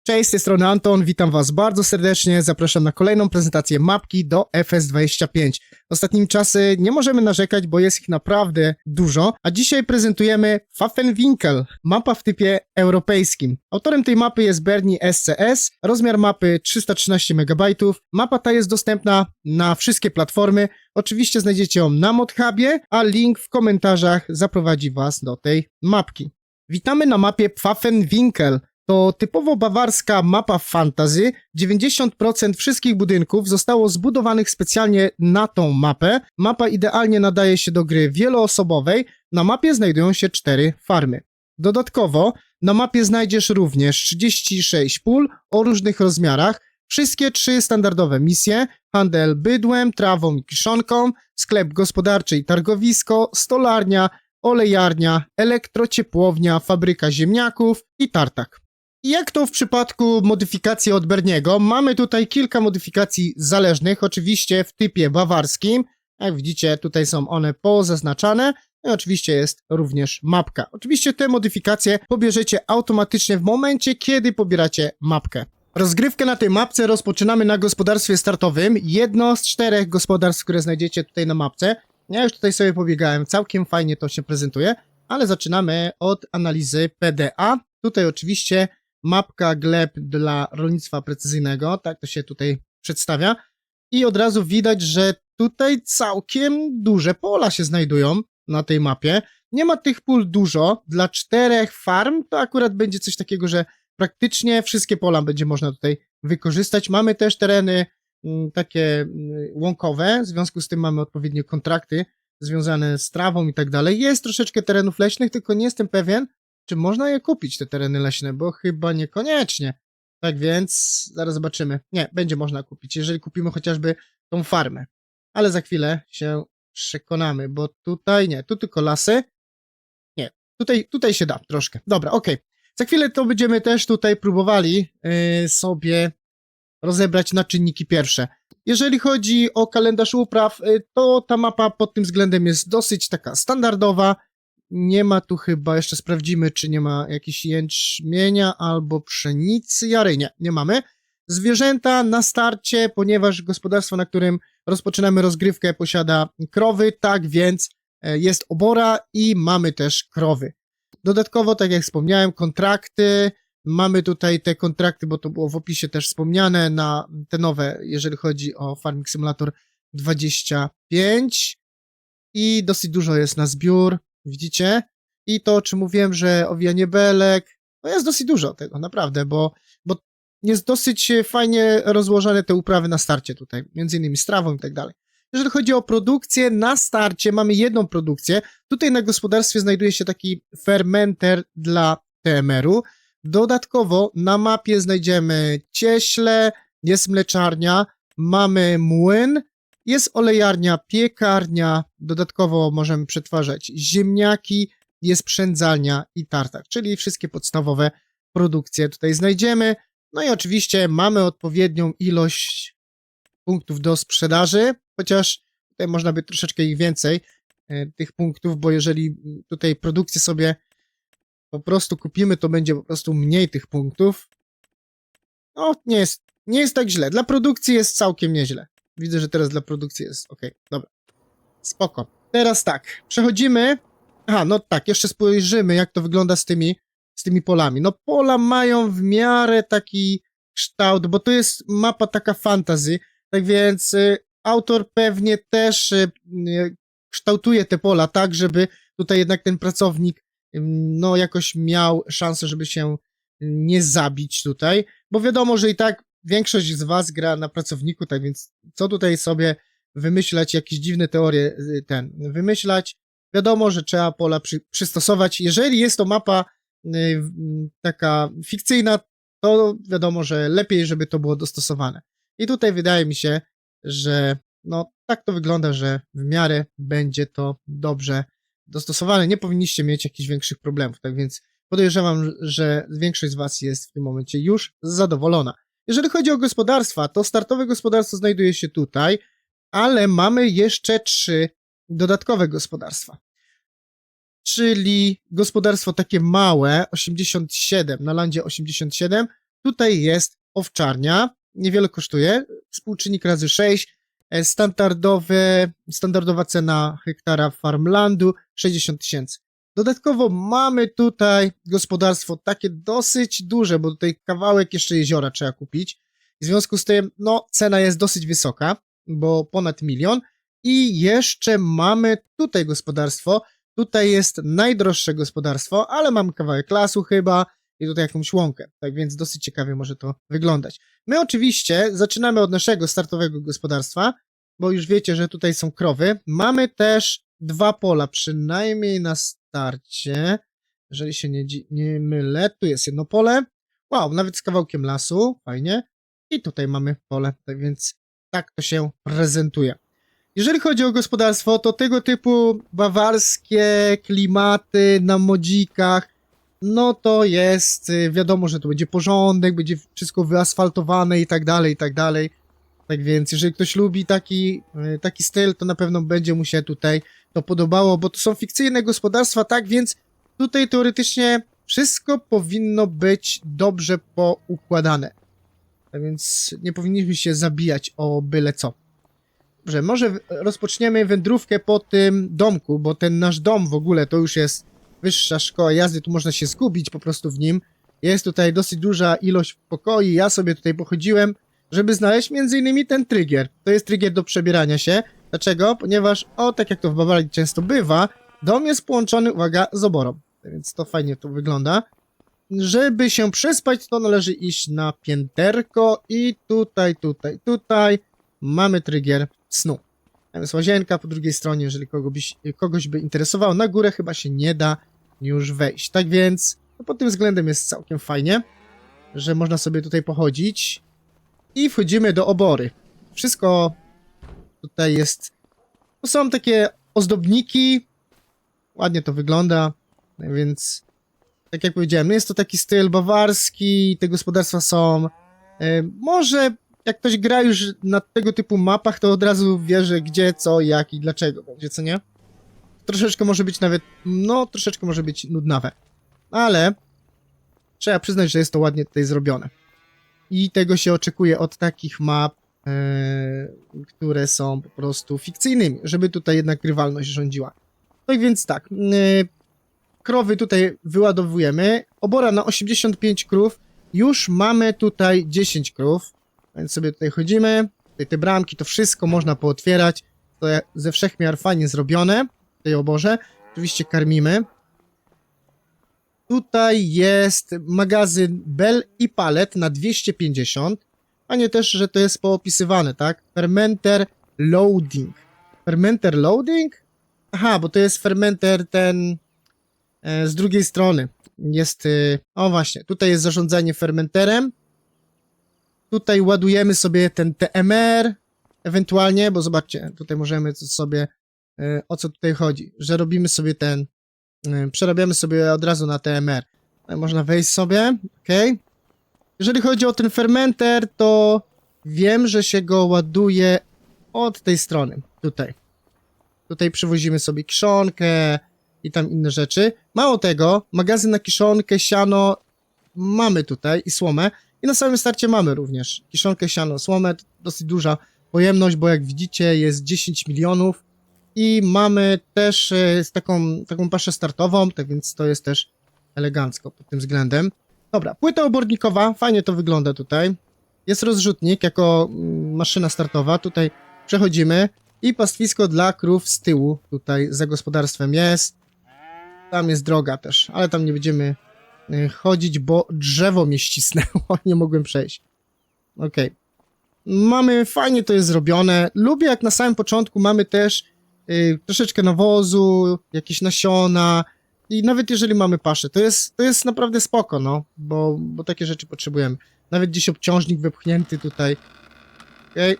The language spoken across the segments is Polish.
Cześć, z tej strony Anton, witam was bardzo serdecznie, zapraszam na kolejną prezentację mapki do FS25. Ostatnimi czasy nie możemy narzekać, bo jest ich naprawdę dużo, a dzisiaj prezentujemy Pfaffenwinkel, mapa w typie europejskim. Autorem tej mapy jest Bernie SCS, rozmiar mapy 313 MB, mapa ta jest dostępna na wszystkie platformy, oczywiście znajdziecie ją na ModHubie, a link w komentarzach zaprowadzi was do tej mapki. Witamy na mapie Pfaffenwinkel. To typowo bawarska mapa fantasy. 90% wszystkich budynków zostało zbudowanych specjalnie na tą mapę. Mapa idealnie nadaje się do gry wieloosobowej. Na mapie znajdują się 4 farmy. Dodatkowo na mapie znajdziesz również 36 pól o różnych rozmiarach. Wszystkie 3 standardowe misje: handel bydłem, trawą i kiszonką, sklep gospodarczy i targowisko, stolarnia, olejarnia, elektrociepłownia, fabryka ziemniaków i tartak. I jak to w przypadku modyfikacji od Berniego, mamy tutaj kilka modyfikacji zależnych, oczywiście w typie bawarskim. Jak widzicie, tutaj są one pozaznaczane. I oczywiście jest również mapka. Oczywiście te modyfikacje pobierzecie automatycznie w momencie, kiedy pobieracie mapkę. Rozgrywkę na tej mapce rozpoczynamy na gospodarstwie startowym. Jedno z 4 gospodarstw, które znajdziecie tutaj na mapce. Ja już tutaj sobie pobiegałem, całkiem fajnie to się prezentuje, ale zaczynamy od analizy PDA. Tutaj oczywiście mapka gleb dla rolnictwa precyzyjnego, tak to się tutaj przedstawia. I od razu widać, że tutaj całkiem duże pola się znajdują na tej mapie. Nie ma tych pól dużo, dla 4 farm to akurat będzie coś takiego, że praktycznie wszystkie pola będzie można tutaj wykorzystać. Mamy też tereny takie łąkowe, w związku z tym mamy odpowiednie kontrakty związane z trawą i tak dalej. Jest troszeczkę terenów leśnych, tylko nie jestem pewien, czy można je kupić, te tereny leśne, bo chyba niekoniecznie. Tak więc zaraz zobaczymy. Nie, będzie można kupić, jeżeli kupimy chociażby tą farmę. Ale za chwilę się przekonamy, bo tutaj nie, tu tylko lasy. Nie, tutaj się da troszkę. Dobra, okej. Za chwilę to będziemy też tutaj próbowali sobie rozebrać na czynniki pierwsze. Jeżeli chodzi o kalendarz upraw, to ta mapa pod tym względem jest dosyć taka standardowa. Nie ma tu chyba, jeszcze sprawdzimy, czy nie ma jakichś jęczmienia albo pszenicy, jary, nie mamy. Zwierzęta na starcie, ponieważ gospodarstwo, na którym rozpoczynamy rozgrywkę, posiada krowy, tak więc jest obora i mamy też krowy. Dodatkowo, tak jak wspomniałem, kontrakty. Mamy tutaj te kontrakty, bo to było w opisie też wspomniane, na te nowe, jeżeli chodzi o Farming Simulator 25 i dosyć dużo jest na zbiór, widzicie? I to, o czym mówiłem, że owijanie belek, no jest dosyć dużo tego, naprawdę, bo jest dosyć fajnie rozłożone te uprawy na starcie tutaj, między innymi z trawą i tak dalej. Jeżeli chodzi o produkcję, na starcie mamy jedną produkcję. Tutaj na gospodarstwie znajduje się taki fermenter dla TMR-u. Dodatkowo na mapie znajdziemy cieśle, jest mleczarnia, mamy młyn, jest olejarnia, piekarnia, dodatkowo możemy przetwarzać ziemniaki, jest przędzalnia i tartak, czyli wszystkie podstawowe produkcje tutaj znajdziemy. No i oczywiście mamy odpowiednią ilość punktów do sprzedaży, chociaż tutaj można by troszeczkę ich więcej, tych punktów, bo jeżeli tutaj produkcję sobie po prostu kupimy, to będzie po prostu mniej tych punktów. No, nie jest tak źle. Dla produkcji jest całkiem nieźle. Widzę, że teraz dla produkcji jest ok. Dobra. Spoko. Teraz tak. Przechodzimy. Aha, no tak, jeszcze spojrzymy, jak to wygląda z tymi polami. No, pola mają w miarę taki kształt, bo to jest mapa taka fantasy, tak więc autor pewnie też kształtuje te pola tak, żeby tutaj jednak ten pracownik no jakoś miał szansę, żeby się nie zabić tutaj, bo wiadomo, że i tak większość z was gra na pracowniku, tak więc co tutaj sobie wymyślać, jakieś dziwne teorie wymyślać, wiadomo, że trzeba pola przystosować. Jeżeli jest to mapa taka fikcyjna, to wiadomo, że lepiej, żeby to było dostosowane. I tutaj wydaje mi się, że no tak to wygląda, że w miarę będzie to dobrze dostosowane, nie powinniście mieć jakichś większych problemów, tak więc podejrzewam, że większość z was jest w tym momencie już zadowolona. Jeżeli chodzi o gospodarstwa, to startowe gospodarstwo znajduje się tutaj, ale mamy jeszcze 3 dodatkowe gospodarstwa. Czyli gospodarstwo takie małe, 87, na landzie 87, tutaj jest owczarnia, niewiele kosztuje, współczynnik razy 6, standardowa cena hektara farmlandu 60 tysięcy. Dodatkowo mamy tutaj gospodarstwo takie dosyć duże, bo tutaj kawałek jeszcze jeziora trzeba kupić. W związku z tym, no, cena jest dosyć wysoka, bo ponad 1 000 000. I jeszcze mamy tutaj gospodarstwo. Tutaj jest najdroższe gospodarstwo, ale mamy kawałek lasu chyba i tutaj jakąś łąkę. Tak więc dosyć ciekawie może to wyglądać. My oczywiście zaczynamy od naszego startowego gospodarstwa, bo już wiecie, że tutaj są krowy. Mamy też 2 pola, przynajmniej na starcie. Jeżeli się nie mylę, tu jest jedno pole. Wow, nawet z kawałkiem lasu, fajnie. I tutaj mamy pole, tak więc tak to się prezentuje. Jeżeli chodzi o gospodarstwo, to tego typu bawarskie klimaty na modzikach, no to jest, wiadomo, że to będzie porządek, będzie wszystko wyasfaltowane i tak dalej, i tak dalej. Tak więc, jeżeli ktoś lubi taki styl, to na pewno będzie mu się tutaj to podobało, bo to są fikcyjne gospodarstwa, tak więc tutaj teoretycznie wszystko powinno być dobrze poukładane. Tak więc nie powinniśmy się zabijać o byle co. Dobrze, może rozpoczniemy wędrówkę po tym domku, bo ten nasz dom w ogóle to już jest wyższa szkoła jazdy, tu można się zgubić po prostu w nim. Jest tutaj dosyć duża ilość pokoi, ja sobie tutaj pochodziłem, żeby znaleźć m.in. ten trigger. To jest trigger do przebierania się. Dlaczego? Ponieważ, tak jak to w Bawarii często bywa, dom jest połączony, uwaga, z oborą. Więc to fajnie to wygląda. Żeby się przespać, to należy iść na pięterko i tutaj mamy trigger snu. Tam jest łazienka po drugiej stronie, jeżeli kogoś by interesowało. Na górę chyba się nie da już wejść. Tak więc no pod tym względem jest całkiem fajnie, że można sobie tutaj pochodzić. I wchodzimy do obory. Wszystko tutaj jest... To są takie ozdobniki. Ładnie to wygląda. Więc tak jak powiedziałem, jest to taki styl bawarski. Te gospodarstwa są... Może jak ktoś gra już na tego typu mapach, to od razu wie, że gdzie, co, jak i dlaczego będzie, co nie? Troszeczkę może być nawet... No, troszeczkę może być nudnawe. Ale trzeba przyznać, że jest to ładnie tutaj zrobione. I tego się oczekuje od takich map, które są po prostu fikcyjnymi, żeby tutaj jednak grywalność rządziła. Tak więc tak, krowy tutaj wyładowujemy, obora na 85 krów, już mamy tutaj 10 krów, więc sobie tutaj chodzimy, tutaj te bramki, to wszystko można pootwierać, to ze wszechmiar fajnie zrobione w tej oborze, oczywiście karmimy. Tutaj jest magazyn Bell i Pallet na 250. Fajnie też, że to jest poopisywane, tak? Fermenter Loading. Fermenter Loading? Aha, bo to jest fermenter ten z drugiej strony. Jest, o właśnie, tutaj jest zarządzanie fermenterem. Tutaj ładujemy sobie ten TMR, ewentualnie, bo zobaczcie, tutaj możemy sobie, o co tutaj chodzi, że robimy sobie przerabiamy sobie od razu na TMR. Można wejść sobie, ok. Jeżeli chodzi o ten fermenter, to wiem, że się go ładuje od tej strony, tutaj. Tutaj przywozimy sobie kiszonkę i tam inne rzeczy. Mało tego, magazyn na kiszonkę, siano mamy tutaj i słomę. I na samym starcie mamy również kiszonkę, siano, słomę. Dosyć duża pojemność, bo jak widzicie jest 10 milionów. I mamy też taką paszę startową, tak więc to jest też elegancko pod tym względem. Dobra, płyta obornikowa, fajnie to wygląda tutaj. Jest rozrzutnik jako maszyna startowa, tutaj przechodzimy. I pastwisko dla krów z tyłu, tutaj za gospodarstwem jest. Tam jest droga też, ale tam nie będziemy chodzić, bo drzewo mnie ścisnęło, nie mogłem przejść. Okej. Mamy, fajnie to jest zrobione. Lubię jak na samym początku mamy też troszeczkę nawozu, jakieś nasiona i nawet jeżeli mamy paszę, to jest naprawdę spoko, no, bo takie rzeczy potrzebujemy. Nawet gdzieś obciążnik wepchnięty tutaj. Okay.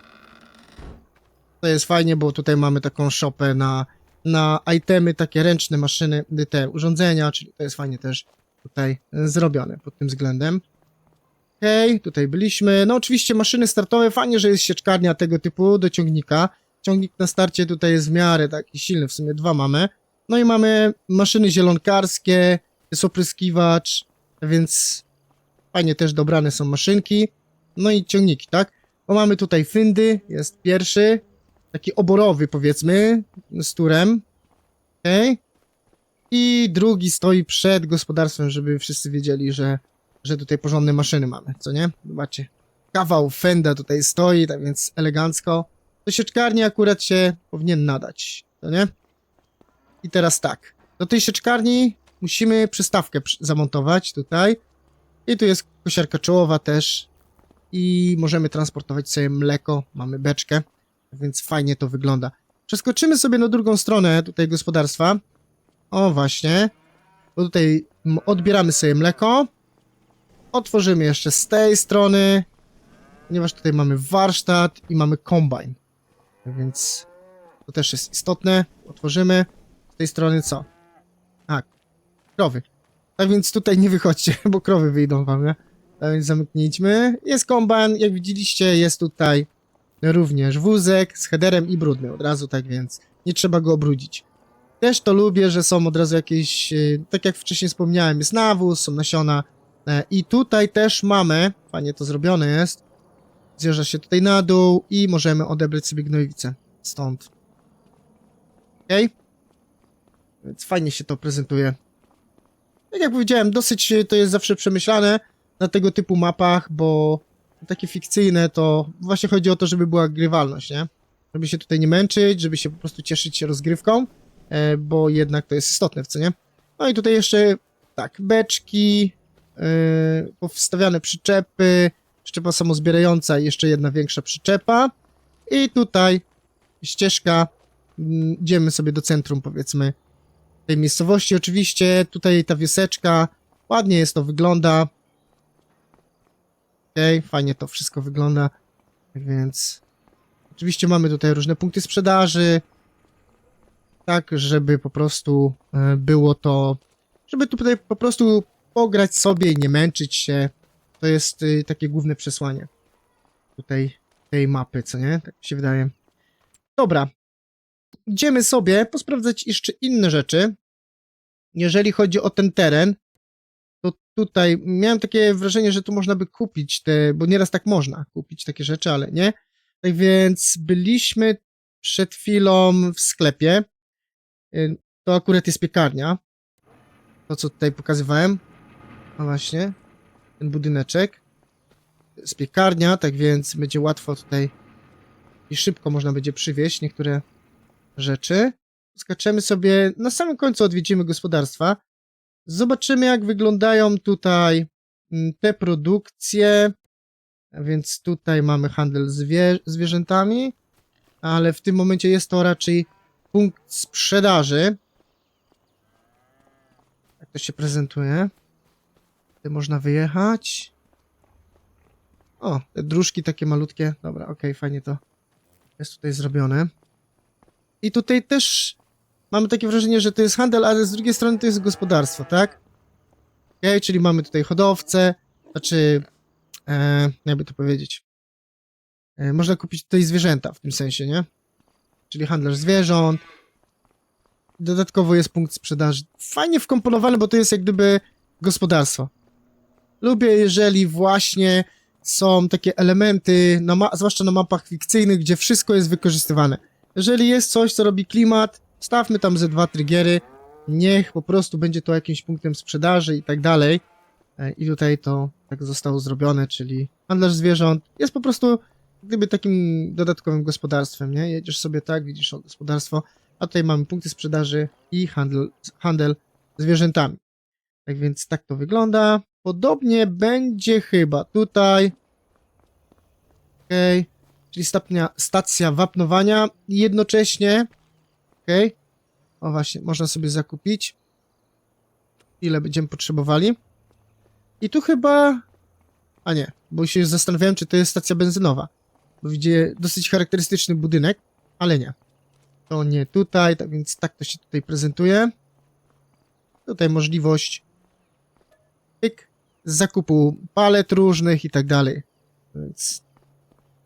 To jest fajnie, bo tutaj mamy taką shopę na itemy, takie ręczne maszyny, te urządzenia, czyli to jest fajnie też tutaj zrobione pod tym względem. Okej, tutaj byliśmy. No oczywiście maszyny startowe, fajnie, że jest sieczkarnia tego typu do ciągnika. Ciągnik na starcie tutaj jest w miarę taki silny, w sumie 2 mamy. No i mamy maszyny zielonkarskie, jest opryskiwacz, więc Fajnie też dobrane są maszynki. No i ciągniki, tak? Bo mamy tutaj fyndy, jest pierwszy, taki oborowy powiedzmy, z turem. Okej. I drugi stoi przed gospodarstwem, żeby wszyscy wiedzieli, że tutaj porządne maszyny mamy, co nie? Zobaczcie. Kawał fenda tutaj stoi, tak więc elegancko. Do sieczkarni akurat się powinien nadać, co nie? I teraz tak. Do tej sieczkarni musimy przystawkę zamontować tutaj. I tu jest kosiarka czołowa też. I możemy transportować sobie mleko. Mamy beczkę, więc fajnie to wygląda. Przeskoczymy sobie na drugą stronę tutaj gospodarstwa. O właśnie. Bo tutaj odbieramy sobie mleko. Otworzymy jeszcze z tej strony. Ponieważ tutaj mamy warsztat i mamy kombajn. Więc to też jest istotne. Otworzymy. Z tej strony co? A, krowy. Tak więc tutaj nie wychodźcie, bo krowy wyjdą wam, nie? Tak więc zamknijmy. Jest kombajn, jak widzieliście, jest tutaj również wózek z headerem i brudny od razu, tak więc nie trzeba go obrudzić. Też to lubię, że są od razu jakieś, tak jak wcześniej wspomniałem, jest nawóz, są nasiona. I tutaj też mamy, fajnie to zrobione jest, zjeżdża się tutaj na dół i możemy odebrać sobie gnojowicę stąd. Okej? Więc fajnie się to prezentuje. Tak jak powiedziałem, dosyć to jest zawsze przemyślane na tego typu mapach, bo takie fikcyjne to właśnie chodzi o to, żeby była grywalność, nie? Żeby się tutaj nie męczyć, żeby się po prostu cieszyć się rozgrywką, bo jednak to jest istotne, w co nie? No i tutaj jeszcze, tak, beczki, powstawiane przyczepy, przyczepa samozbierająca i jeszcze jedna większa przyczepa. I tutaj ścieżka, idziemy sobie do centrum, powiedzmy, tej miejscowości. Oczywiście tutaj ta wioseczka, ładnie jest to wygląda. Okej, fajnie to wszystko wygląda. Tak więc oczywiście mamy tutaj różne punkty sprzedaży, tak, żeby po prostu było to, żeby tutaj po prostu pograć sobie i nie męczyć się. To jest takie główne przesłanie tutaj tej mapy, co nie? Tak mi się wydaje. Dobra, idziemy sobie posprawdzać jeszcze inne rzeczy. Jeżeli chodzi o ten teren, to tutaj miałem takie wrażenie, że tu można by kupić te, bo nieraz tak można kupić takie rzeczy, ale nie. Tak więc byliśmy przed chwilą w sklepie. To akurat jest piekarnia. To, co tutaj pokazywałem. No właśnie. Ten budyneczek. To jest piekarnia, tak więc będzie łatwo tutaj i szybko można będzie przywieźć niektóre rzeczy. Skaczemy sobie, na samym końcu odwiedzimy gospodarstwa. Zobaczymy, jak wyglądają tutaj te produkcje. A więc tutaj mamy handel zwierzętami, ale w tym momencie jest to raczej punkt sprzedaży. Jak to się prezentuje? Tutaj można wyjechać. O, te dróżki takie malutkie. Dobra, okej, fajnie to jest tutaj zrobione. I tutaj też mamy takie wrażenie, że to jest handel, ale z drugiej strony to jest gospodarstwo, tak? Okej, czyli mamy tutaj hodowcę, znaczy, jakby to powiedzieć, można kupić tutaj zwierzęta w tym sensie, nie? Czyli handlarz zwierząt. Dodatkowo jest punkt sprzedaży. Fajnie wkomponowane, bo to jest jak gdyby gospodarstwo. Lubię, jeżeli właśnie są takie elementy, zwłaszcza na mapach fikcyjnych, gdzie wszystko jest wykorzystywane. Jeżeli jest coś, co robi klimat, stawmy tam ze 2 triggery, niech po prostu będzie to jakimś punktem sprzedaży i tak dalej. I tutaj to tak zostało zrobione, czyli handlarz zwierząt jest po prostu gdyby takim dodatkowym gospodarstwem, nie? Jedziesz sobie tak, widzisz gospodarstwo, a tutaj mamy punkty sprzedaży i handel zwierzętami. Tak więc tak to wygląda. Podobnie będzie chyba tutaj. Okej. Czyli stacja wapnowania i jednocześnie okej. O właśnie, można sobie zakupić. Ile będziemy potrzebowali. I tu chyba... A nie, bo się zastanawiałem, czy to jest stacja benzynowa. Bo widzę dosyć charakterystyczny budynek, ale nie. To nie tutaj, tak więc tak to się tutaj prezentuje. Tutaj możliwość pyk, zakupu palet różnych i tak dalej. Więc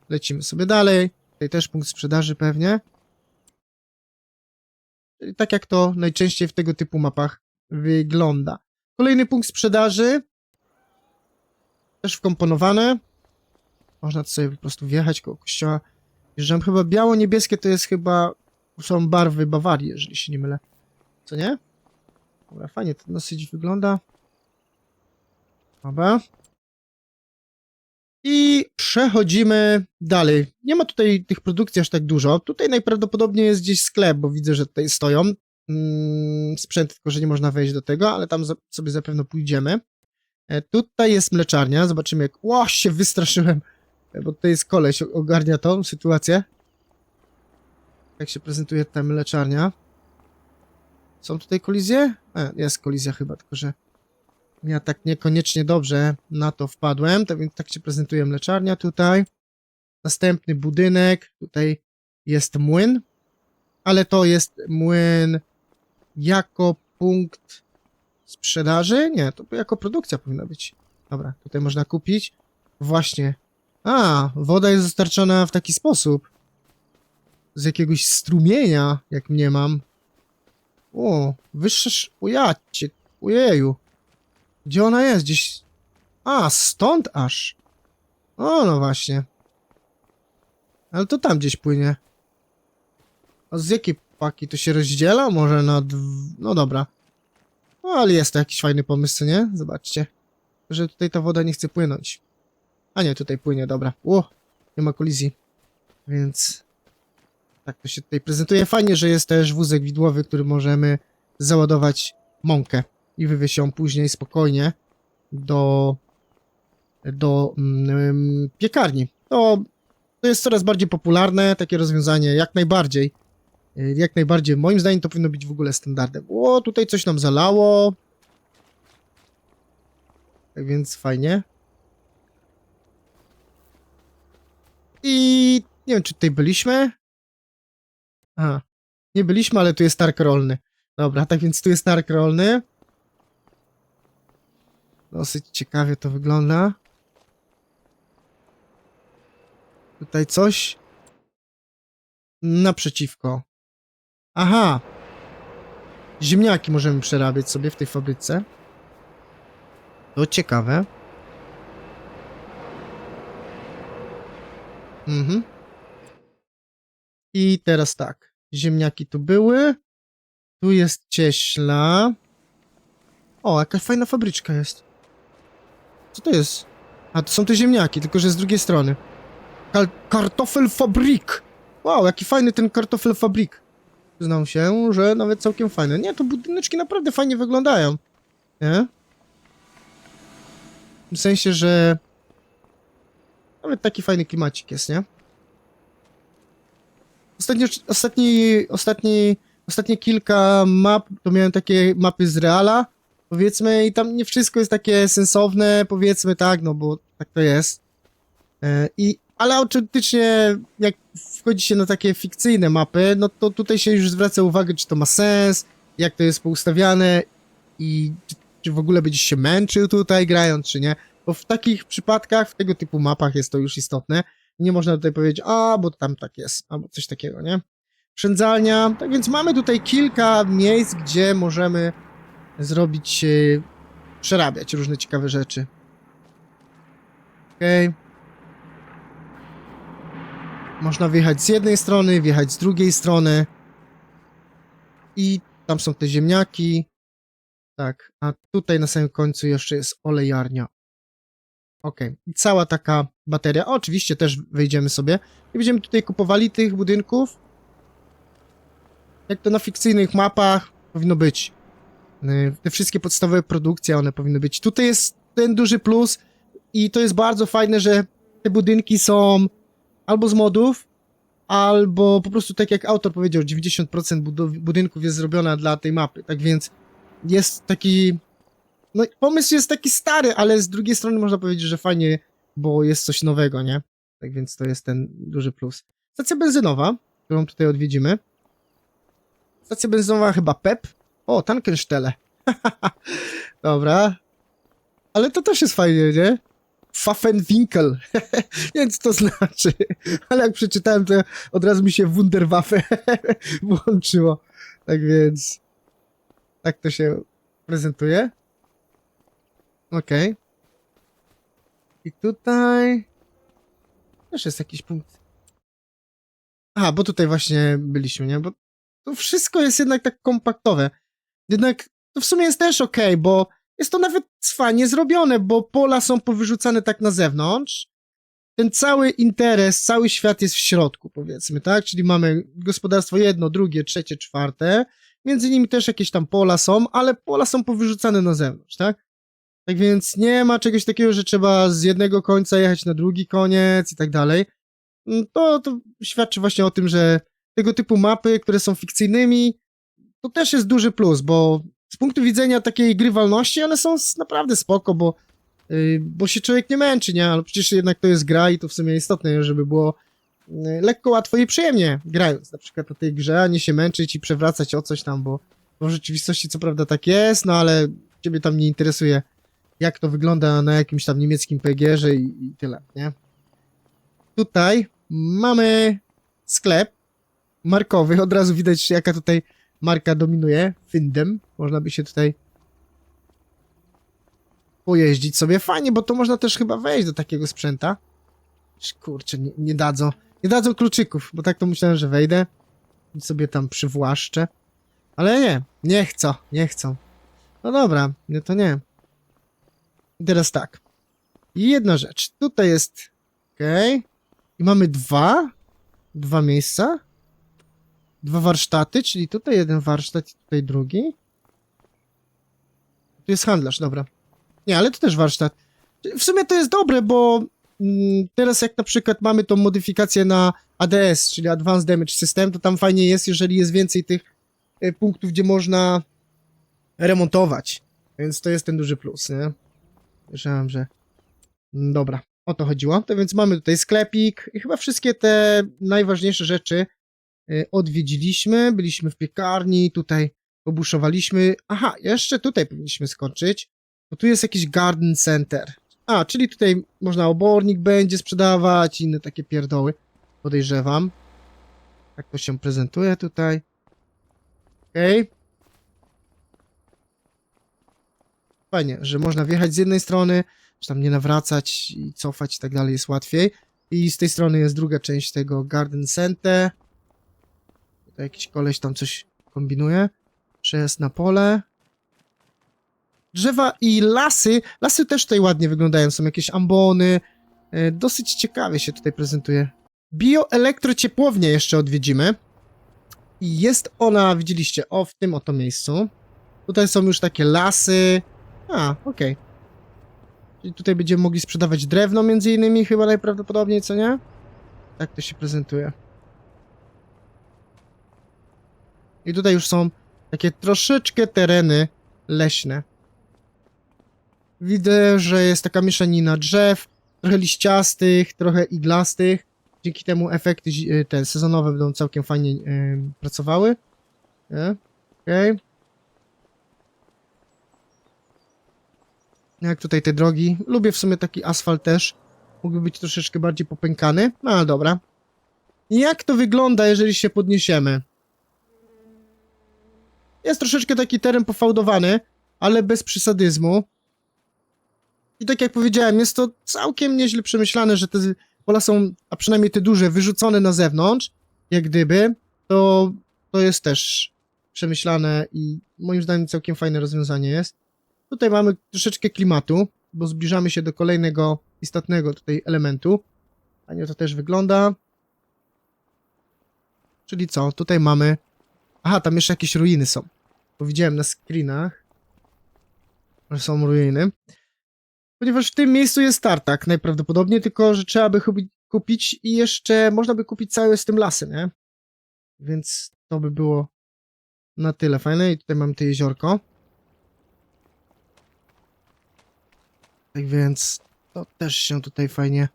lecimy sobie dalej. Tutaj też punkt sprzedaży pewnie. Czyli tak jak to najczęściej w tego typu mapach wygląda. Kolejny punkt sprzedaży. też wkomponowane. Można tu sobie po prostu wjechać koło kościoła. Wjeżdżam chyba biało-niebieskie to jest chyba... Są barwy Bawarii, jeżeli się nie mylę. Co nie? Dobra, fajnie to dosyć wygląda. Dobra. I przechodzimy dalej. Nie ma tutaj tych produkcji aż tak dużo. Tutaj najprawdopodobniej jest gdzieś sklep, bo widzę, że tutaj stoją. Sprzęt, tylko że nie można wejść do tego, ale tam sobie zapewne pójdziemy. Tutaj jest mleczarnia. Zobaczymy jak... Ło, się wystraszyłem, bo tutaj jest koleś, ogarnia tą sytuację. Jak się prezentuje ta mleczarnia. Są tutaj kolizje? Jest kolizja chyba, tylko że ja tak niekoniecznie dobrze na to wpadłem, tak więc tak się prezentuje mleczarnia tutaj. Następny budynek, tutaj jest młyn, ale to jest młyn jako punkt sprzedaży? Nie, to jako produkcja powinna być. Dobra, tutaj można kupić. Właśnie. Woda jest dostarczana w taki sposób. Z jakiegoś strumienia, jak mniemam. O, wyższe... Ojeju. Gdzie ona jest? Gdzieś... Stąd aż. No właśnie. Ale to tam gdzieś płynie. A z jakiej paki to się rozdziela? Może na... No dobra. No ale jest to jakiś fajny pomysł, co nie? Zobaczcie. Że tutaj ta woda nie chce płynąć. A nie, tutaj płynie, dobra. Nie ma kolizji. Więc... Tak to się tutaj prezentuje. Fajnie, że jest też wózek widłowy, który możemy załadować mąkę i wywieźć ją później spokojnie do piekarni. To jest coraz bardziej popularne, takie rozwiązanie, jak najbardziej. Jak najbardziej, moim zdaniem to powinno być w ogóle standardem. Tutaj coś nam zalało. Tak więc fajnie. I nie wiem, czy tutaj byliśmy. Nie byliśmy, ale tu jest targ rolny. Dobra, tak więc tu jest targ rolny. Dosyć ciekawie to wygląda. Tutaj coś. Naprzeciwko. Aha. Ziemniaki możemy przerabiać sobie w tej fabryce. To ciekawe. I teraz tak. Ziemniaki tu były. Tu jest cieśla. Jaka fajna fabryczka jest. Co to jest? To są te ziemniaki, tylko że z drugiej strony. Kartofelfabrik. Wow, jaki fajny ten kartofelfabrik. Przyznam się, że nawet całkiem fajny. Nie, to budyneczki naprawdę fajnie wyglądają. Nie? W sensie, że... Nawet taki fajny klimacik jest, nie? Ostatnie kilka map to miałem takie mapy z Reala, powiedzmy, i tam nie wszystko jest takie sensowne, powiedzmy tak, no bo tak to jest. Ale autentycznie, jak wchodzi się na takie fikcyjne mapy, no to tutaj się już zwraca uwagę, czy to ma sens, jak to jest poustawiane i czy w ogóle będziesz się męczył tutaj grając, czy nie. Bo w takich przypadkach, w tego typu mapach jest to już istotne. Nie można tutaj powiedzieć, bo tam tak jest, albo coś takiego, nie? Przędzalnia. Tak więc mamy tutaj kilka miejsc, gdzie możemy zrobić, przerabiać różne ciekawe rzeczy. Okej. Można wjechać z jednej strony, wjechać z drugiej strony. I tam są te ziemniaki. Tak, a tutaj na samym końcu jeszcze jest olejarnia. Okej, i cała taka bateria. Oczywiście też wejdziemy sobie i będziemy tutaj kupowali tych budynków. Jak to na fikcyjnych mapach powinno być. Te wszystkie podstawowe produkcje, one powinny być. Tutaj jest ten duży plus i to jest bardzo fajne, że te budynki są albo z modów, albo po prostu tak jak autor powiedział, 90% budynków jest zrobiona dla tej mapy. Tak więc jest taki... No pomysł jest taki stary, ale z drugiej strony można powiedzieć, że fajnie, bo jest coś nowego, nie? Tak więc to jest ten duży plus. Stacja benzynowa, którą tutaj odwiedzimy. Stacja benzynowa chyba PEP. Tankstelle. Dobra. Ale to też jest fajnie, nie? Pfaffenwinkel. Nie wiem, co to znaczy. Ale jak przeczytałem, to od razu mi się Wunderwaffe włączyło. Tak więc... Tak to się prezentuje. Okej. I tutaj też jest jakiś punkt. Aha, bo tutaj właśnie byliśmy, nie? Bo to wszystko jest jednak tak kompaktowe. Jednak to w sumie jest też okej, bo jest to nawet fajnie zrobione, bo pola są powyrzucane tak na zewnątrz. Ten cały interes, cały świat jest w środku, powiedzmy, tak? Czyli mamy gospodarstwo jedno, drugie, trzecie, czwarte. Między nimi też jakieś tam pola są, ale pola są powyrzucane na zewnątrz, tak? Tak więc nie ma czegoś takiego, że trzeba z jednego końca jechać na drugi koniec i tak dalej. To świadczy właśnie o tym, że tego typu mapy, które są fikcyjnymi, to też jest duży plus, bo z punktu widzenia takiej grywalności one są naprawdę spoko, bo się człowiek nie męczy, nie? Ale przecież jednak to jest gra i to w sumie istotne, żeby było lekko, łatwo i przyjemnie grając na przykład na tej grze, a nie się męczyć i przewracać o coś tam, bo w rzeczywistości co prawda tak jest, no ale ciebie tam nie interesuje, jak to wygląda na jakimś tam niemieckim PGR-ze i tyle, nie? Tutaj mamy sklep markowy, od razu widać jaka tutaj marka dominuje, Findem, można by się tutaj pojeździć sobie, fajnie, bo to można też chyba wejść do takiego sprzęta. Kurczę, nie dadzą kluczyków, bo tak to myślałem, że wejdę i sobie tam przywłaszczę, ale nie chcą. No dobra, nie to nie. I teraz tak, i jedna rzecz, tutaj jest, okej, i mamy dwa miejsca, dwa warsztaty, czyli tutaj jeden warsztat i tutaj drugi. Tu jest handlarz, dobra. Nie, ale to też warsztat. W sumie to jest dobre, bo teraz jak na przykład mamy tą modyfikację na ADS, czyli Advanced Damage System, to tam fajnie jest, jeżeli jest więcej tych punktów, gdzie można remontować. Więc to jest ten duży plus, nie? Myślałem, że... Dobra, o to chodziło. To więc mamy tutaj sklepik i chyba wszystkie te najważniejsze rzeczy odwiedziliśmy. Byliśmy w piekarni, tutaj pobuszowaliśmy. Aha, jeszcze tutaj powinniśmy skończyć, bo tu jest jakiś garden center. A, czyli tutaj można obornik będzie sprzedawać, inne takie pierdoły. Podejrzewam. Tak to się prezentuje tutaj. Okej. Fajnie, że można wjechać z jednej strony, czy tam nie nawracać i cofać i tak dalej jest łatwiej. I z tej strony jest druga część tego garden center. Tutaj jakiś koleś tam coś kombinuje. Przejazd na pole. Drzewa i lasy. Lasy też tutaj ładnie wyglądają. Są jakieś ambony. Dosyć ciekawie się tutaj prezentuje. Bioelektrociepłownię jeszcze odwiedzimy. I jest ona, widzieliście, w tym oto miejscu. Tutaj są już takie lasy. Okej. Czyli tutaj będziemy mogli sprzedawać drewno między innymi, chyba najprawdopodobniej, co nie? Tak to się prezentuje. I tutaj już są takie troszeczkę tereny leśne. Widzę, że jest taka mieszanina drzew, trochę liściastych, trochę iglastych. Dzięki temu efekty te sezonowe będą całkiem fajnie pracowały. Okej. Jak tutaj te drogi. Lubię w sumie taki asfalt też. Mógłby być troszeczkę bardziej popękany. No ale dobra. I jak to wygląda, jeżeli się podniesiemy? Jest troszeczkę taki teren pofałdowany, ale bez przysadyzmu. I tak jak powiedziałem, jest to całkiem nieźle przemyślane, że te pola są, a przynajmniej te duże, wyrzucone na zewnątrz, jak gdyby, to jest też przemyślane i moim zdaniem całkiem fajne rozwiązanie jest. Tutaj mamy troszeczkę klimatu, bo zbliżamy się do kolejnego istotnego tutaj elementu. Fajnie to też wygląda. Czyli co? Tutaj mamy... Aha, tam jeszcze jakieś ruiny są. Bo widziałem na screenach, że są ruiny. Ponieważ w tym miejscu jest tartak najprawdopodobniej, tylko że trzeba by kupić i jeszcze można by kupić cały z tym lasem, nie? Więc to by było na tyle fajne. I tutaj mamy to jeziorko. Tak więc to też się tutaj fajnie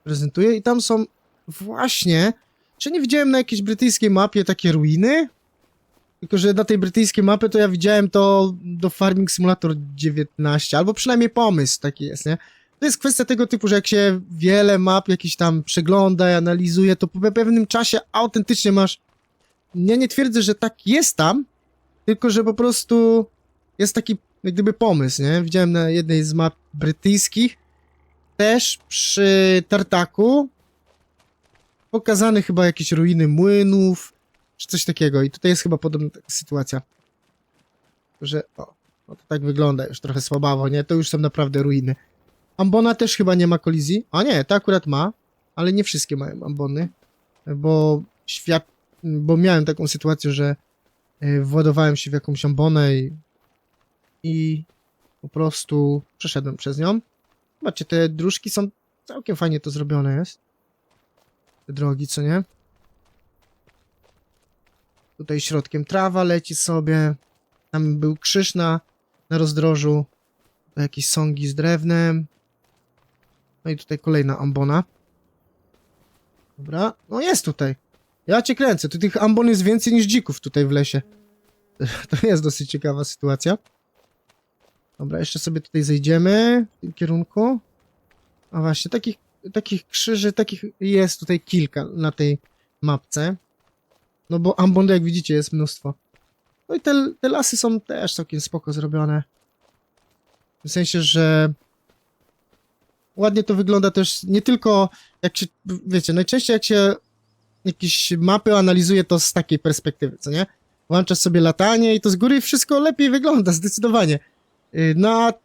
prezentuje. I tam są właśnie... Czy nie widziałem na jakiejś brytyjskiej mapie takie ruiny? Tylko że na tej brytyjskiej mapie to ja widziałem to do Farming Simulator 19, albo przynajmniej pomysł taki jest, nie? To jest kwestia tego typu, że jak się wiele map jakiś tam przegląda i analizuje, to po pewnym czasie autentycznie masz... Ja nie twierdzę, że tak jest tam, tylko że po prostu jest taki jak gdyby pomysł, nie? Widziałem na jednej z map brytyjskich też przy tartaku pokazane chyba jakieś ruiny młynów, czy coś takiego. I tutaj jest chyba podobna taka sytuacja. Że, no to tak wygląda już trochę słabawo, nie? To już są naprawdę ruiny. Ambona też chyba nie ma kolizji. A nie, to akurat ma, ale nie wszystkie mają ambony, bo bo miałem taką sytuację, że władowałem się w jakąś ambonę i po prostu przeszedłem przez nią. Zobaczcie, te dróżki są całkiem fajnie to zrobione jest. Te drogi, co nie? Tutaj środkiem trawa leci sobie. Tam był krzyż na rozdrożu. To jakieś sągi z drewnem. No i tutaj kolejna ambona. Dobra, no jest tutaj. Ja cię kręcę, tu tych ambon jest więcej niż dzików tutaj w lesie. To jest dosyć ciekawa sytuacja. Dobra, jeszcze sobie tutaj zejdziemy w tym kierunku. A właśnie, takich krzyży, takich jest tutaj kilka na tej mapce. No bo ambon, jak widzicie, jest mnóstwo. No i te lasy są też całkiem spoko zrobione. W sensie, że ładnie to wygląda też nie tylko jak się, wiecie, najczęściej jak się jakieś mapy analizuje to z takiej perspektywy, co nie? Włączasz sobie latanie i to z góry wszystko lepiej wygląda, zdecydowanie.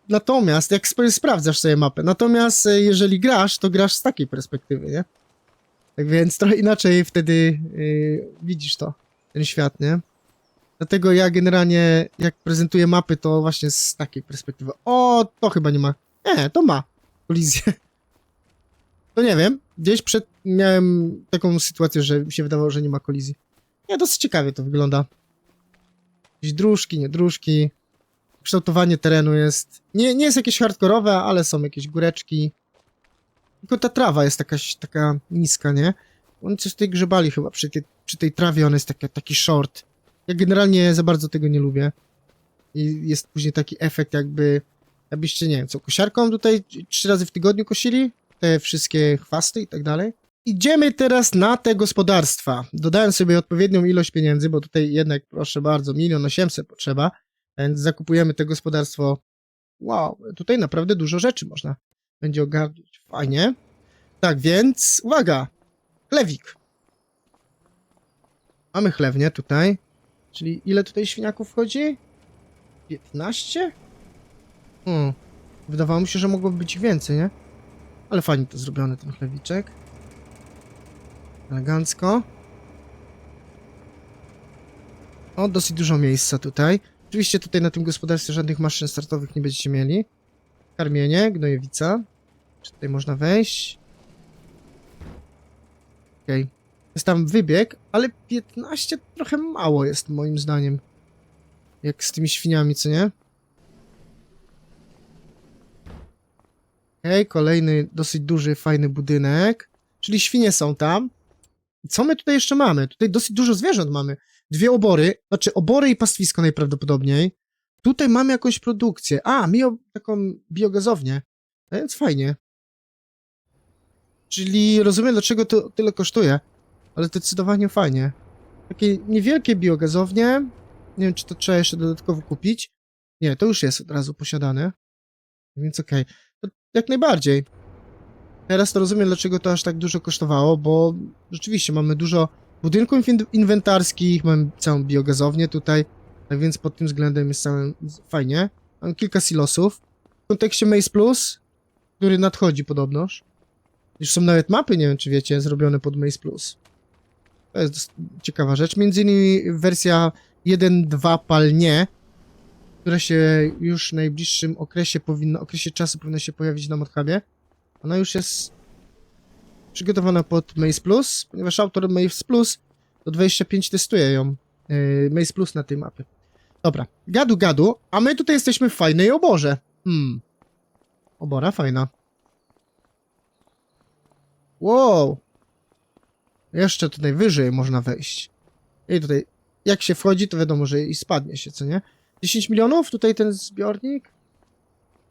Natomiast, jak sprawdzasz sobie mapę, natomiast jeżeli grasz, to grasz z takiej perspektywy, nie? Tak więc trochę inaczej wtedy widzisz to, ten świat, nie? Dlatego ja generalnie, jak prezentuję mapy, to właśnie z takiej perspektywy. O, to chyba nie ma. Nie, to ma kolizję. To nie wiem, gdzieś miałem taką sytuację, że mi się wydawało, że nie ma kolizji. Nie, dosyć ciekawie to wygląda. Jakieś dróżki, nie dróżki. Kształtowanie terenu jest... Nie jest jakieś hardkorowe, ale są jakieś góreczki. Tylko ta trawa jest taka niska, nie? Oni coś tutaj grzebali chyba przy tej trawie, on jest taki short. Ja generalnie za bardzo tego nie lubię. I jest później taki efekt jakbyście, nie wiem co, kosiarką tutaj 3 razy w tygodniu kosili? Te wszystkie chwasty i tak dalej. Idziemy teraz na te gospodarstwa. Dodałem sobie odpowiednią ilość pieniędzy, bo tutaj jednak, proszę bardzo, 1 800 000 potrzeba. Więc zakupujemy te gospodarstwo. Wow, tutaj naprawdę dużo rzeczy można będzie ogarnąć. Fajnie. Tak więc, uwaga, chlewik. Mamy chlewnię tutaj. Czyli ile tutaj świniaków wchodzi? 15? Wydawało mi się, że mogłoby być ich więcej, nie? Ale fajnie to zrobione, ten chlewiczek. Elegancko. O, dosyć dużo miejsca tutaj. Oczywiście tutaj na tym gospodarstwie żadnych maszyn startowych nie będziecie mieli. Karmienie, gnojowica. Czy tutaj można wejść? Okej. Jest tam wybieg, ale 15 trochę mało jest moim zdaniem. Jak z tymi świniami, co nie? Okej, kolejny dosyć duży, fajny budynek. Czyli świnie są tam. Co my tutaj jeszcze mamy? Tutaj dosyć dużo zwierząt mamy. 2 obory, znaczy obory i pastwisko najprawdopodobniej. Tutaj mamy jakąś produkcję. Taką biogazownię. A więc fajnie. Czyli rozumiem, dlaczego to tyle kosztuje. Ale zdecydowanie fajnie. Takie niewielkie biogazownie. Nie wiem, czy to trzeba jeszcze dodatkowo kupić. Nie, to już jest od razu posiadane. Więc okej. To jak najbardziej. Teraz to rozumiem, dlaczego to aż tak dużo kosztowało, bo rzeczywiście mamy dużo budynków inwentarskich, mamy całą biogazownię tutaj, tak więc pod tym względem jest całym fajnie. Mam kilka silosów. W kontekście Maze Plus, który nadchodzi podobnoż. Już są nawet mapy, nie wiem czy wiecie, zrobione pod Maze Plus. To jest ciekawa rzecz. Między innymi wersja 1.2 palnie, która się już w najbliższym okresie czasu powinna się pojawić na ModHubie. Ona już jest przygotowana pod Maze Plus, ponieważ autor Maze Plus do 25 testuje ją. Maze Plus na tej mapie. Dobra, gadu, a my tutaj jesteśmy w fajnej oborze. Obora fajna. Wow. Jeszcze tutaj wyżej można wejść. I tutaj, jak się wchodzi, to wiadomo, że i spadnie się, co nie? 10 milionów tutaj ten zbiornik?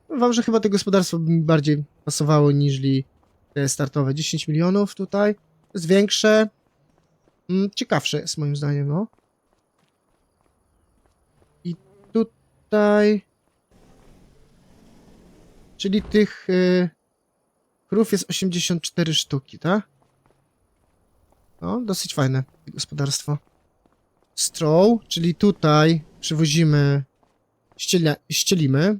Powiem wam, że chyba to gospodarstwo by mi bardziej pasowało niżli te startowe. 10 milionów tutaj. Jest większe. Ciekawsze jest moim zdaniem, no. I tutaj... Czyli tych Krów jest 84 sztuki, tak? No, dosyć fajne gospodarstwo. Stroł, czyli tutaj przywozimy, ścielimy.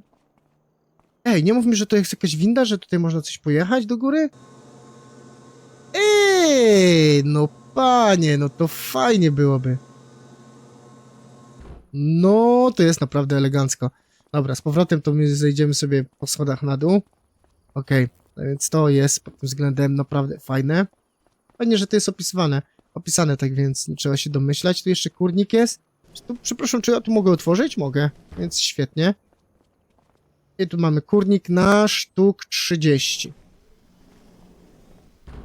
Ej, nie mów mi, że to jest jakaś winda, że tutaj można coś pojechać do góry? Ej, no panie, no to fajnie byłoby. No, to jest naprawdę elegancko. Dobra, z powrotem to my zejdziemy sobie po schodach na dół. Okej, więc to jest pod tym względem naprawdę fajne. Fajnie, że to jest opisane, tak więc nie trzeba się domyślać. Tu jeszcze kurnik jest. Przepraszam, czy ja tu mogę otworzyć? Mogę, więc świetnie. I tu mamy kurnik na sztuk 30.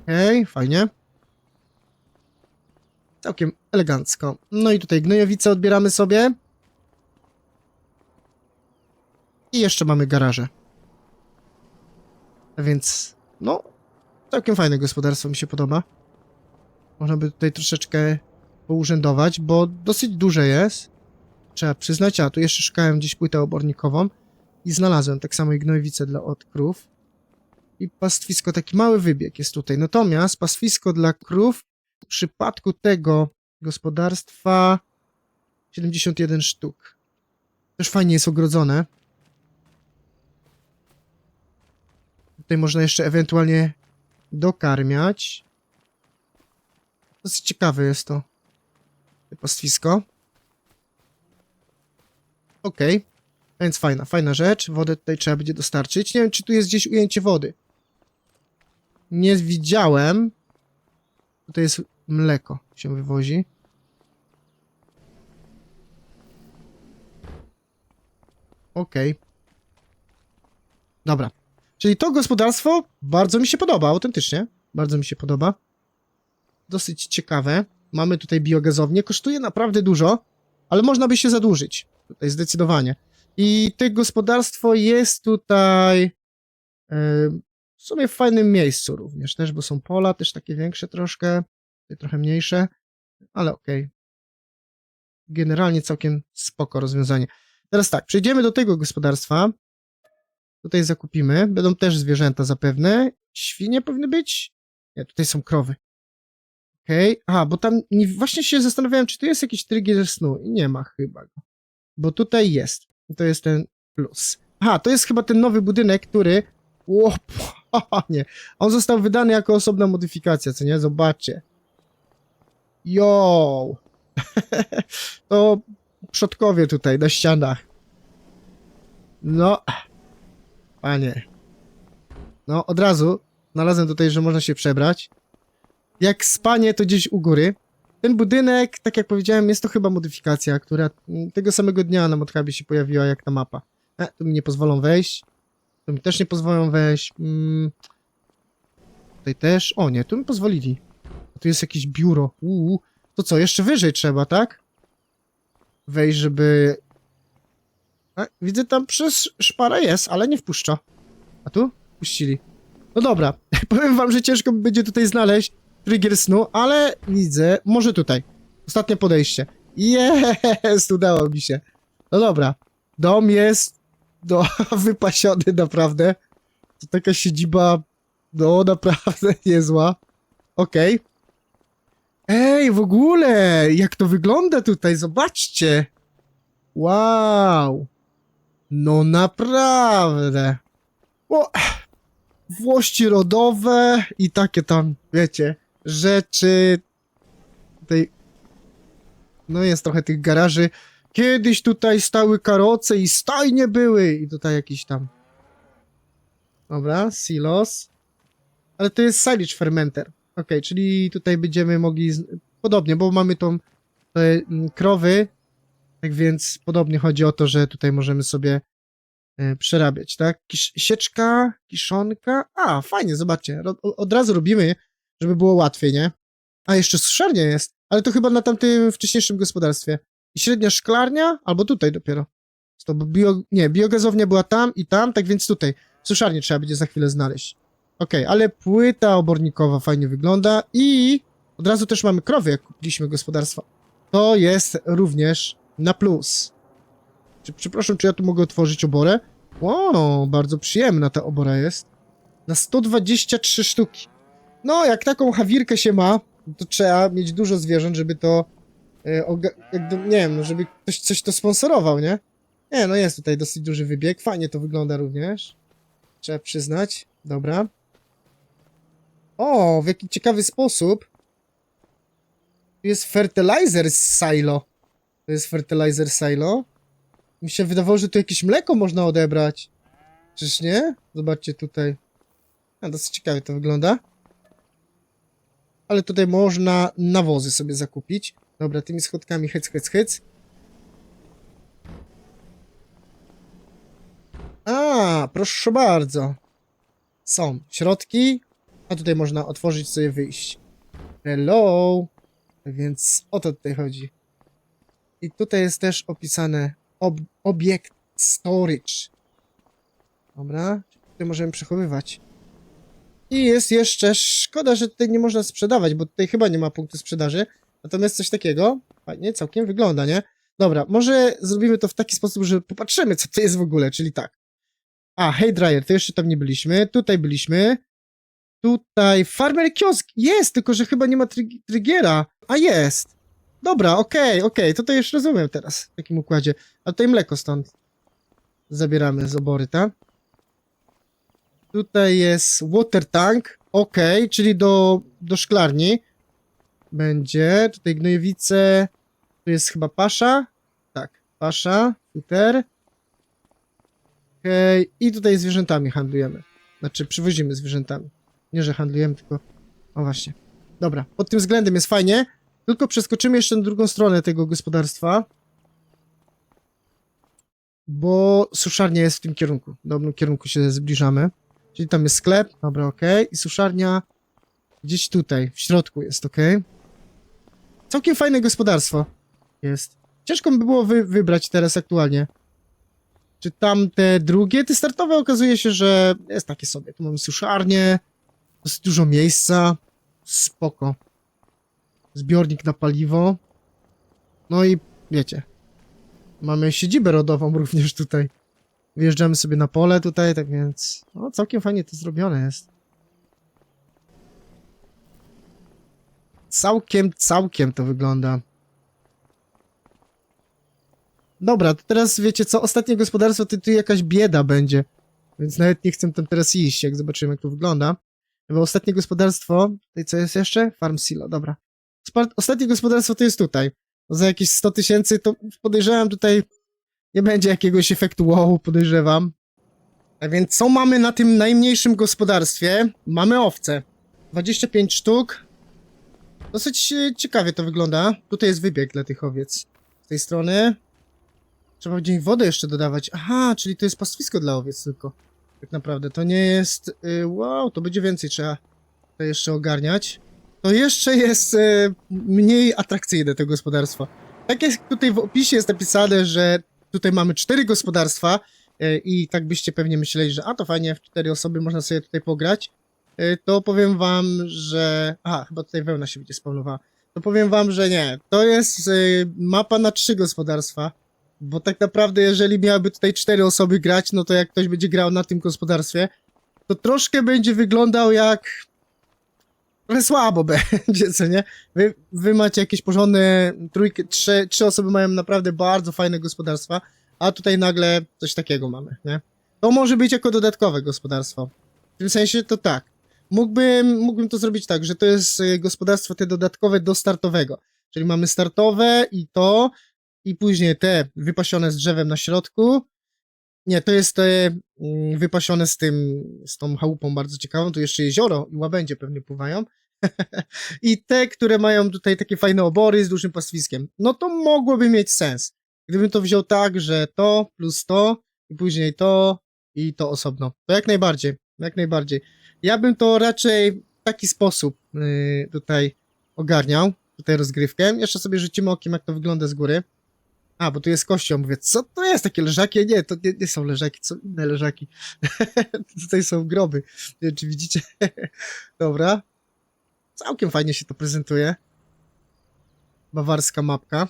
Okej, fajnie. Całkiem elegancko. No i tutaj gnojowice odbieramy sobie. I jeszcze mamy garaże. A więc, no, całkiem fajne gospodarstwo, mi się podoba. Można by tutaj troszeczkę pourzędować, bo dosyć duże jest. Trzeba przyznać, a tu jeszcze szukałem gdzieś płytę obornikową i znalazłem tak samo i gnojowice dla od krów. I pastwisko, taki mały wybieg jest tutaj. Natomiast pastwisko dla krów w przypadku tego gospodarstwa 71 sztuk. Też fajnie jest ogrodzone. Tutaj można jeszcze ewentualnie dokarmiać. Dosyć ciekawe jest to pastwisko. Okej. Więc fajna rzecz. Wodę tutaj trzeba będzie dostarczyć. Nie wiem, czy tu jest gdzieś ujęcie wody. Nie widziałem. Tutaj jest mleko, się wywozi. Okej. Dobra. Czyli to gospodarstwo bardzo mi się podoba, autentycznie. Bardzo mi się podoba. Dosyć ciekawe. Mamy tutaj biogazownię. Kosztuje naprawdę dużo, ale można by się zadłużyć. Tutaj zdecydowanie. I to gospodarstwo jest tutaj w sumie w fajnym miejscu również też, bo są pola też takie większe troszkę, tutaj trochę mniejsze, ale okej. Generalnie całkiem spoko rozwiązanie. Teraz tak, przejdziemy do tego gospodarstwa. Tutaj zakupimy. Będą też zwierzęta zapewne. Świnie powinny być? Nie, tutaj są krowy. Okej. Aha, bo tam właśnie się zastanawiałem, czy tu jest jakiś trigger snu i nie ma chyba go. Bo tutaj jest. To jest ten plus. Aha, to jest chyba ten nowy budynek, który... O, nie. On został wydany jako osobna modyfikacja, co nie? Zobaczcie. Yo! To przodkowie tutaj na ścianach. No. Panie. No, od razu znalazłem tutaj, że można się przebrać. Jak spanie, to gdzieś u góry. Ten budynek, tak jak powiedziałem, jest to chyba modyfikacja, która tego samego dnia na Modhubie się pojawiła jak ta mapa. Tu mi nie pozwolą wejść. Tu mi też nie pozwolą wejść. Tutaj też. O nie, tu mi pozwolili. Tu jest jakieś biuro. To co, jeszcze wyżej trzeba, tak? Wejść, żeby... widzę tam przez szparę jest, ale nie wpuszcza. A tu? Puścili. No dobra, powiem wam, że ciężko będzie tutaj znaleźć trigger snu, ale widzę, może tutaj. Ostatnie podejście. Jest, udało mi się. No dobra, dom jest wypasiony naprawdę. To taka siedziba, no naprawdę niezła. Okej. Ej, w ogóle, jak to wygląda tutaj, zobaczcie. Wow. No naprawdę. O, włości rodowe i takie tam, wiecie, rzeczy. Tutaj, no jest trochę tych garaży. Kiedyś tutaj stały karoce i stajnie były. I tutaj jakiś tam. Dobra, silos. Ale to jest silage fermenter. Okej, czyli tutaj będziemy mogli... Podobnie, bo mamy tą krowy. Tak więc podobnie chodzi o to, że tutaj możemy sobie przerabiać, tak? Sieczka, kiszonka. A, fajnie, zobaczcie. Od razu robimy, żeby było łatwiej, nie? A, jeszcze suszarnia jest. Ale to chyba na tamtym wcześniejszym gospodarstwie. I średnia szklarnia? Albo tutaj dopiero. To biogazownia była tam i tam, tak więc tutaj. Suszarnię trzeba będzie za chwilę znaleźć. Okej, ale płyta obornikowa fajnie wygląda i od razu też mamy krowy, jak kupiliśmy gospodarstwo. To jest również na plus. Przepraszam, czy ja tu mogę otworzyć oborę? Wow, bardzo przyjemna ta obora jest. Na 123 sztuki. No, jak taką hawirkę się ma, to trzeba mieć dużo zwierząt, żeby to... nie wiem, no, żeby ktoś coś to sponsorował, nie? Nie, no jest tutaj dosyć duży wybieg. Fajnie to wygląda również. Trzeba przyznać. Dobra. O, w jaki ciekawy sposób. Tu jest fertilizer silo. To jest fertilizer silo. Mi się wydawało, że tu jakieś mleko można odebrać. Czyż nie? Zobaczcie tutaj. A, dosyć ciekawie to wygląda. Ale tutaj można nawozy sobie zakupić. Dobra, tymi schodkami hyc. A, proszę bardzo. Są środki, a tutaj można otworzyć sobie wyjść. Hello. Więc o to tutaj chodzi. I tutaj jest też opisane obiekt storage. Dobra, tutaj możemy przechowywać. I jest jeszcze, szkoda, że tutaj nie można sprzedawać, bo tutaj chyba nie ma punktu sprzedaży. Natomiast coś takiego, fajnie, całkiem wygląda, nie? Dobra, może zrobimy to w taki sposób, że popatrzymy, co to jest w ogóle, czyli tak. A, Hay Dryer, to jeszcze tam nie byliśmy. Tutaj byliśmy. Tutaj Farmer Kiosk jest, tylko że chyba nie ma trygiera. A jest. Dobra, okej, to już rozumiem teraz w takim układzie. A tutaj mleko stąd zabieramy z obory, tak? Tutaj jest water tank, czyli do szklarni będzie. Tutaj gnojowice, tu jest chyba pasza. Tak, pasza, futer. I tutaj zwierzętami handlujemy. Znaczy, przywozimy zwierzętami. Nie, że handlujemy, tylko... O właśnie. Dobra, pod tym względem jest fajnie. Tylko przeskoczymy jeszcze na drugą stronę tego gospodarstwa. Bo suszarnia jest w tym kierunku. W dobrym kierunku się zbliżamy. Czyli tam jest sklep. Dobra, I suszarnia gdzieś tutaj, w środku jest, Całkiem fajne gospodarstwo jest. Ciężko by było wybrać teraz aktualnie. Czy tamte drugie? Te startowe okazuje się, że jest takie sobie. Tu mamy suszarnię, dosyć dużo miejsca. Spoko. Zbiornik na paliwo. No i wiecie, mamy siedzibę rodową również tutaj. Wjeżdżamy sobie na pole tutaj, tak więc... No, całkiem fajnie to zrobione jest. Całkiem to wygląda. Dobra, to teraz wiecie co? Ostatnie gospodarstwo, to tu jakaś bieda będzie. Więc nawet nie chcę tam teraz iść, jak zobaczymy, jak to wygląda. Bo ostatnie gospodarstwo... Tutaj co jest jeszcze? Farm Silo, dobra. Ostatnie gospodarstwo to jest tutaj. Za jakieś 100 000 to podejrzewam tutaj... Nie będzie jakiegoś efektu wow, podejrzewam. A więc co mamy na tym najmniejszym gospodarstwie? Mamy owce. 25 sztuk. Dosyć ciekawie to wygląda. Tutaj jest wybieg dla tych owiec. Z tej strony. Trzeba będzie wodę jeszcze dodawać. Aha, czyli to jest pastwisko dla owiec tylko. Tak naprawdę to nie jest... wow, to będzie więcej trzeba to jeszcze ogarniać. To jeszcze jest mniej atrakcyjne to gospodarstwo. Tak jak tutaj w opisie jest napisane, że tutaj mamy 4 gospodarstwa i tak byście pewnie myśleli, że a to fajnie, w 4 osoby można sobie tutaj pograć, to powiem wam, że... Aha, chyba tutaj wełna się będzie spełnowała. To powiem wam, że nie. To jest mapa na 3 gospodarstwa, bo tak naprawdę jeżeli miałyby tutaj 4 osoby grać, no to jak ktoś będzie grał na tym gospodarstwie, to troszkę będzie wyglądał jak... Ale słabo będzie, co nie? Wy macie jakieś porządne trzy osoby mają naprawdę bardzo fajne gospodarstwa, a tutaj nagle coś takiego mamy, nie? To może być jako dodatkowe gospodarstwo. W tym sensie to tak. Mógłbym to zrobić tak, że to jest gospodarstwo te dodatkowe do startowego. Czyli mamy startowe i później te wypasione z drzewem na środku. Nie, to jest te wypasione z tą chałupą bardzo ciekawą. Tu jeszcze jezioro i łabędzie pewnie pływają. I te, które mają tutaj takie fajne obory z dużym pastwiskiem. No to mogłoby mieć sens. Gdybym to wziął tak, że to plus to i później to i to osobno. To jak najbardziej, jak najbardziej. Ja bym to raczej w taki sposób tutaj ogarniał, tutaj rozgrywkę. Jeszcze sobie rzucimy okiem, jak to wygląda z góry. A, bo tu jest kościoł. Mówię, co to jest takie leżaki? Nie, to nie są leżaki, co inne leżaki. Tutaj są groby. Nie wiem, czy widzicie. Dobra. Całkiem fajnie się to prezentuje. Bawarska mapka.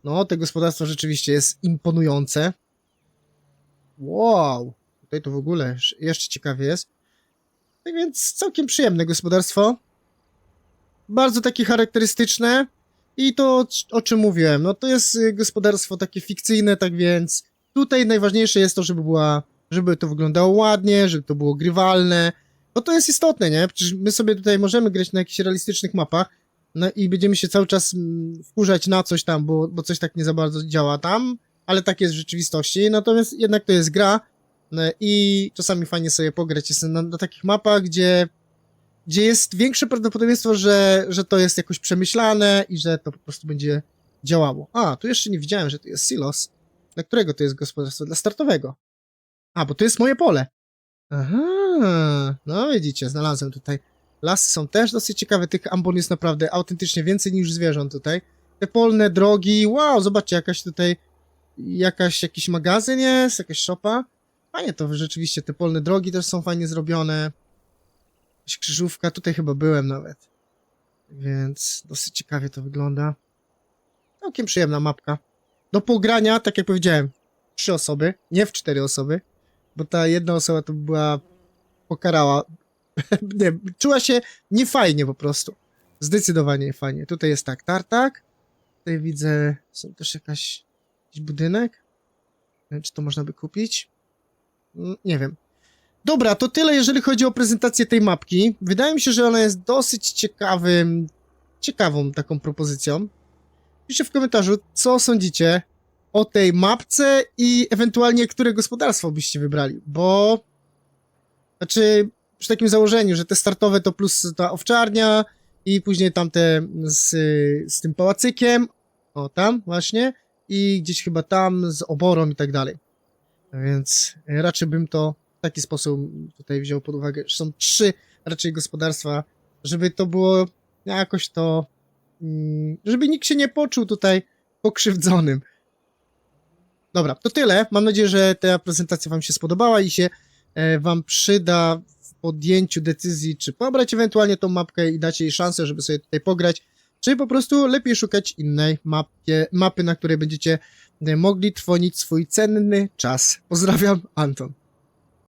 No, to gospodarstwo rzeczywiście jest imponujące. Wow. Tutaj to w ogóle jeszcze ciekawie jest. Tak więc całkiem przyjemne gospodarstwo. Bardzo takie charakterystyczne. I to, o czym mówiłem, no to jest gospodarstwo takie fikcyjne, tak więc tutaj najważniejsze jest to, żeby to wyglądało ładnie, żeby to było grywalne, bo to jest istotne, nie? Przecież my sobie tutaj możemy grać na jakichś realistycznych mapach, no i będziemy się cały czas wkurzać na coś tam, bo coś tak nie za bardzo działa tam, ale tak jest w rzeczywistości, natomiast jednak to jest gra i czasami fajnie sobie pograć jest na takich mapach, gdzie jest większe prawdopodobieństwo, że to jest jakoś przemyślane i że to po prostu będzie działało. A, tu jeszcze nie widziałem, że to jest silos. Dla którego to jest gospodarstwo? Dla startowego. A, bo to jest moje pole. Aha, no widzicie, znalazłem tutaj. Lasy są też dosyć ciekawe, tych ambon jest naprawdę autentycznie więcej niż zwierząt tutaj. Te polne drogi, wow, zobaczcie, jakiś magazyn jest, jakaś szopa. Fajnie to rzeczywiście, te polne drogi też są fajnie zrobione. Jakaś krzyżówka, tutaj chyba byłem nawet. Więc dosyć ciekawie to wygląda. Całkiem przyjemna mapka. Do pogrania, tak jak powiedziałem, 3 osoby, nie w 4 osoby, bo ta jedna osoba to była pokarała. Nie, czuła się niefajnie po prostu. Zdecydowanie niefajnie. Tutaj jest tak, tartak. Tutaj widzę, są też jakiś budynek. Nie wiem, czy to można by kupić? Nie wiem. Dobra, to tyle, jeżeli chodzi o prezentację tej mapki. Wydaje mi się, że ona jest dosyć ciekawą taką propozycją. Piszcie w komentarzu, co sądzicie o tej mapce i ewentualnie które gospodarstwo byście wybrali, bo znaczy przy takim założeniu, że te startowe to plus ta owczarnia i później tamte z tym pałacykiem, o tam właśnie, i gdzieś chyba tam z oborą i tak dalej. Więc raczej bym to w taki sposób tutaj wziął pod uwagę, że są 3 raczej gospodarstwa, żeby to było jakoś to, żeby nikt się nie poczuł tutaj pokrzywdzonym. Dobra, to tyle. Mam nadzieję, że ta prezentacja wam się spodobała i się wam przyda w podjęciu decyzji, czy pobrać ewentualnie tą mapkę i dacie jej szansę, żeby sobie tutaj pograć, czy po prostu lepiej szukać innej mapy, na której będziecie mogli trwonić swój cenny czas. Pozdrawiam, Anton.